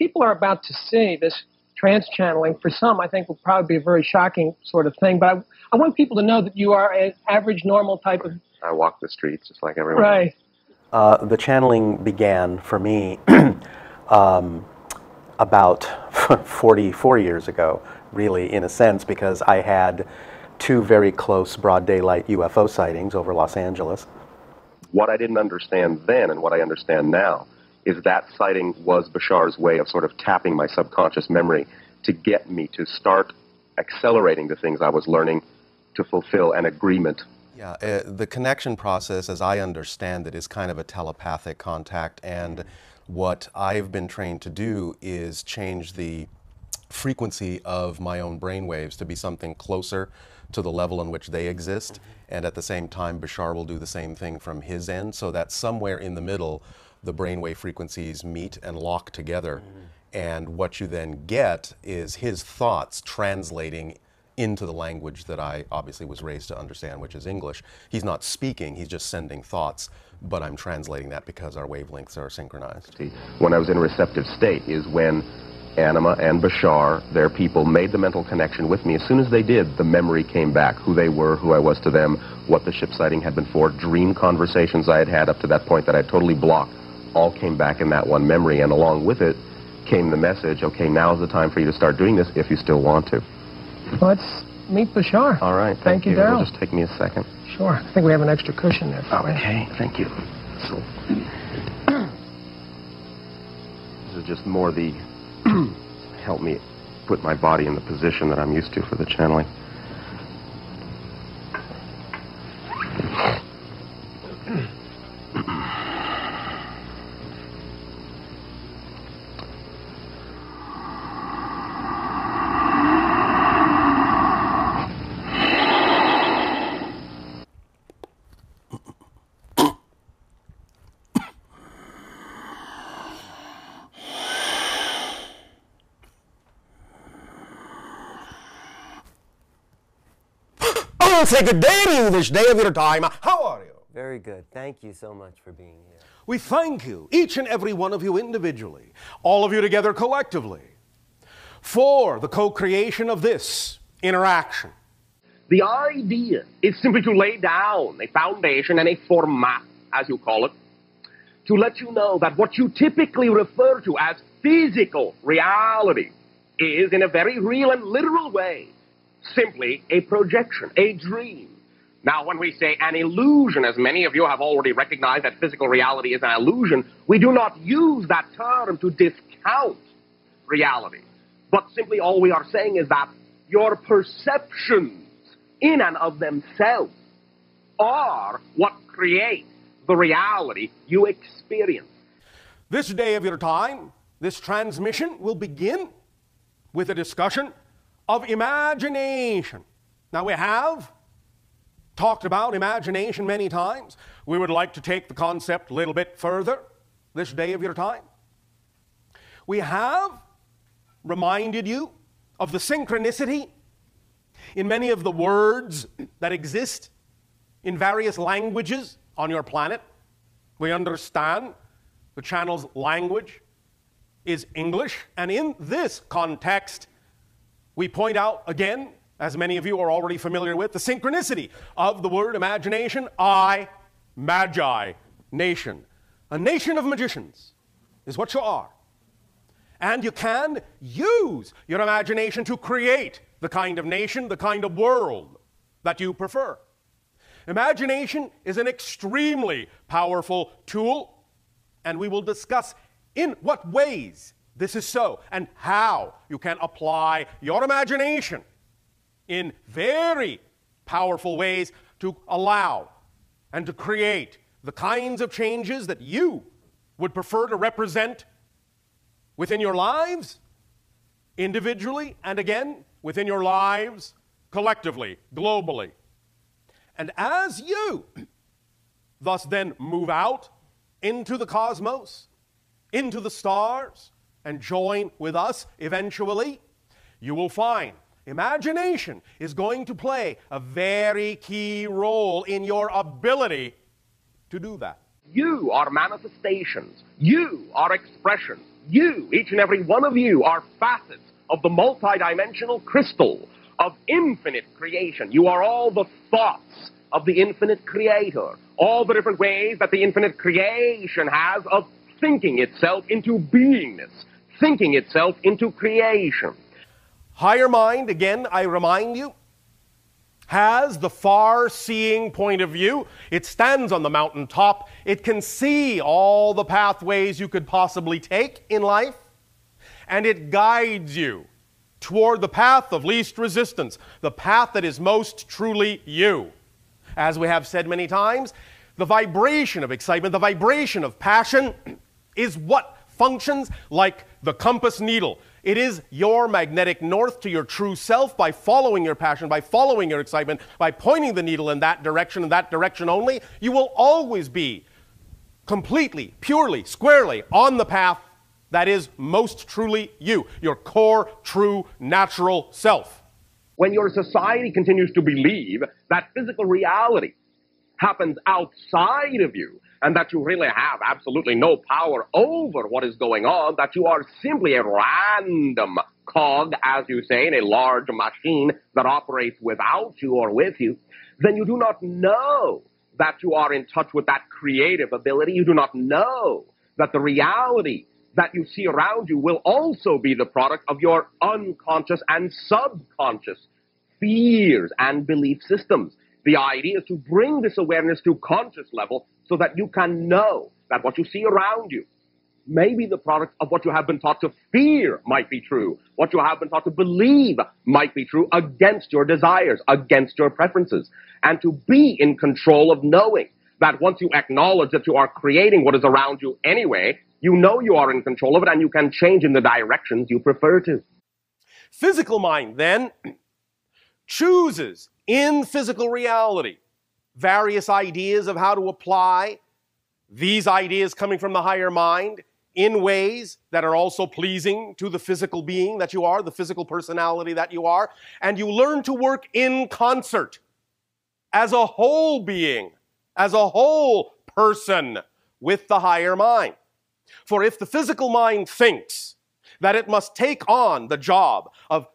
people are about to see, this trance channeling, for some, I think will probably be a very shocking sort of thing. But I want people to know that you are an average, normal type of... I walk the streets just like everyone. Right. The channeling began for me about 44 years ago, really, in a sense, because I had 2 very close broad daylight UFO sightings over Los Angeles. What I didn't understand then and what I understand now is that sighting was Bashar's way of sort of tapping my subconscious memory to get me to start accelerating the things I was learning to fulfill an agreement. Yeah, the connection process, as I understand it, is kind of a telepathic contact, and what I've been trained to do is change the frequency of my own brainwaves to be something closer to the level in which they exist, and at the same time Bashar will do the same thing from his end, so that somewhere in the middle the brainwave frequencies meet and lock together, and what you then get is his thoughts translating into the language that I obviously was raised to understand, which is English. He's not speaking, he's just sending thoughts, but I'm translating that because our wavelengths are synchronized. When I was in a receptive state is when Anima and Bashar, their people, made the mental connection with me. As soon as they did, the memory came back, who they were, who I was to them, what the ship sighting had been for, dream conversations I had had up to that point that I totally blocked, all came back in that one memory, and along with it came the message, okay, now's the time for you to start doing this if you still want to. Let's meet Bashar. All right, Thank you, Darryl. It'll just take me a second. Sure. I think we have an extra cushion there for you. Okay, thank you. So, this is just more the help me put my body in the position that I'm used to for the channeling. Say good day to you this day of your time. How are you? Very good. Thank you so much for being here. We thank you, each and every one of you individually, all of you together collectively, for the co-creation of this interaction. The idea is simply to lay down a foundation and a format, as you call it, to let you know that what you typically refer to as physical reality is, in a very real and literal way, simply a projection, a dream. Now, when we say an illusion, as many of you have already recognized that physical reality is an illusion, we do not use that term to discount reality. But simply all we are saying is that your perceptions in and of themselves are what create the reality you experience. This day of your time, this transmission will begin with a discussion of imagination. Now, we have talked about imagination many times. We would like to take the concept a little bit further this day of your time. We have reminded you of the synchronicity in many of the words that exist in various languages on your planet. We understand the channel's language is English, and in this context, we point out again, as many of you are already familiar with, the synchronicity of the word imagination. Magi, nation. A nation of magicians is what you are. And you can use your imagination to create the kind of nation, the kind of world that you prefer. Imagination is an extremely powerful tool, and we will discuss in what ways this is so, and how you can apply your imagination in very powerful ways to allow and to create the kinds of changes that you would prefer to represent within your lives, individually, and again, within your lives, collectively, globally. And as you thus then move out into the cosmos, into the stars, and join with us eventually, you will find imagination is going to play a very key role in your ability to do that. You are manifestations. You are expressions You, each and every one of you, are facets of the multidimensional crystal of infinite creation. You are all the thoughts of the infinite creator. All the different ways that the infinite creation has of thinking itself into beingness, thinking itself into creation. Higher mind, again, I remind you, has the far-seeing point of view. It stands on the mountaintop. It can see all the pathways you could possibly take in life, and it guides you toward the path of least resistance, the path that is most truly you. As we have said many times, the vibration of excitement, the vibration of passion is what functions like the compass needle. It is your magnetic north to your true self. By following your passion, by following your excitement, by pointing the needle in that direction only, you will always be completely, purely, squarely on the path that is most truly you, your core, true, natural self. When your society continues to believe that physical reality happens outside of you, and that you really have absolutely no power over what is going on, that you are simply a random cog, as you say, in a large machine that operates without you or with you, then you do not know that you are in touch with that creative ability. You do not know that the reality that you see around you will also be the product of your unconscious and subconscious fears and belief systems. The idea is to bring this awareness to conscious level so that you can know that what you see around you may be the product of what you have been taught to fear might be true, what you have been taught to believe might be true against your desires, against your preferences, and to be in control of knowing that once you acknowledge that you are creating what is around you anyway, you know you are in control of it and you can change in the directions you prefer to. Physical mind, then, chooses in physical reality various ideas of how to apply these ideas coming from the higher mind in ways that are also pleasing to the physical being that you are, the physical personality that you are, and you learn to work in concert as a whole being, as a whole person with the higher mind. For if the physical mind thinks that it must take on the job of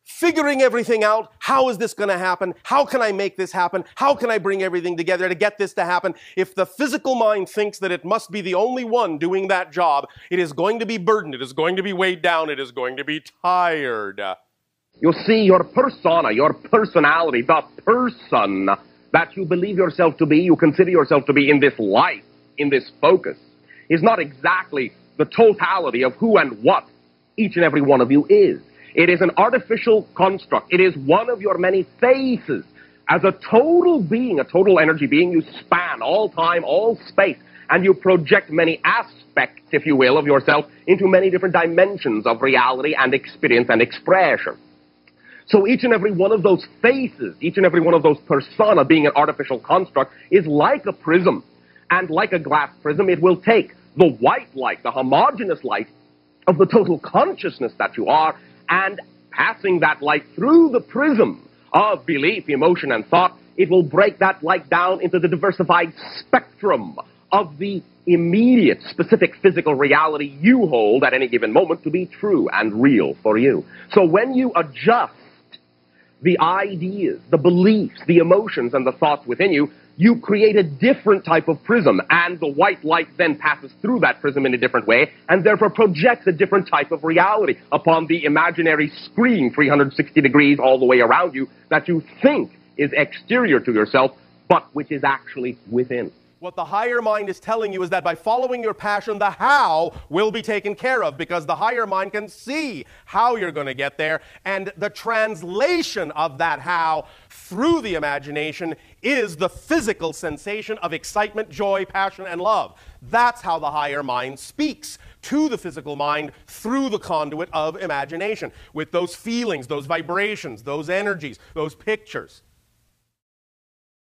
figuring everything out, how is this going to happen? How can I make this happen? How can I bring everything together to get this to happen? If the physical mind thinks that it must be the only one doing that job, it is going to be burdened, it is going to be weighed down, it is going to be tired. You see, your persona, your personality, the person that you believe yourself to be, you consider yourself to be in this life, in this focus, is not exactly the totality of who and what each and every one of you is. It is an artificial construct. It is one of your many faces. As a total being, a total energy being, you span all time, all space, and you project many aspects, if you will, of yourself into many different dimensions of reality and experience and expression. So each and every one of those faces, each and every one of those persona being an artificial construct is like a prism. And like a glass prism, it will take the white light, the homogeneous light of the total consciousness that you are, and passing that light through the prism of belief, emotion, and thought, it will break that light down into the diversified spectrum of the immediate, specific physical reality you hold at any given moment to be true and real for you. So when you adjust the ideas, the beliefs, the emotions, and the thoughts within you, you create a different type of prism, and the white light then passes through that prism in a different way, and therefore projects a different type of reality upon the imaginary screen 360 degrees all the way around you that you think is exterior to yourself, but which is actually within. What the higher mind is telling you is that by following your passion, the how will be taken care of, because the higher mind can see how you're going to get there, and the translation of that how through the imagination is the physical sensation of excitement, joy, passion, and love. That's how the higher mind speaks to the physical mind through the conduit of imagination, with those feelings, those vibrations, those energies, those pictures.